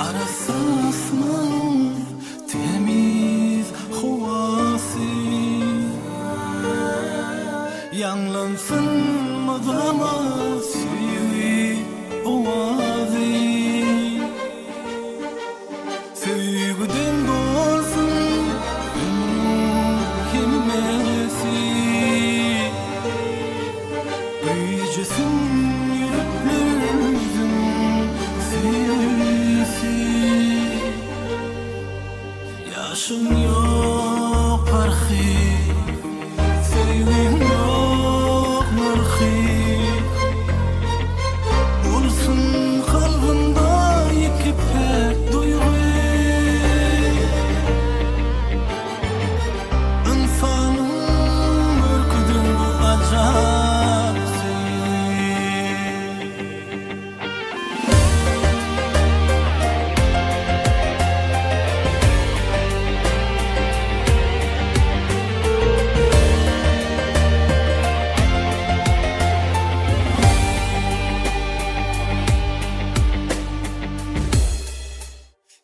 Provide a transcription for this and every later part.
arası asman temiz havası yanlansın madama sevgi ovazı sevgiden doğsun ömrüm kelimesi büyücesin yüreklerimizin sevgisi yaşım yok farkı sevgim yok narkı olsun kalbimde yıkıp duygu insanın ürküdüğü acayip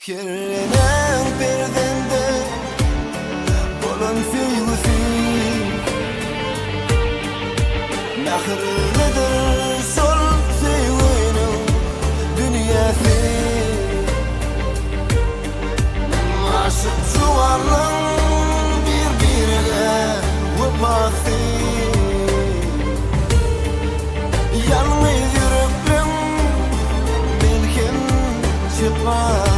Kirlenen perdende olan sevgisi Mehirlidir sol sevginin dünyası Aşık juvarlan birbirine vefası Yalnız yüreklerim bilkin çıkmaz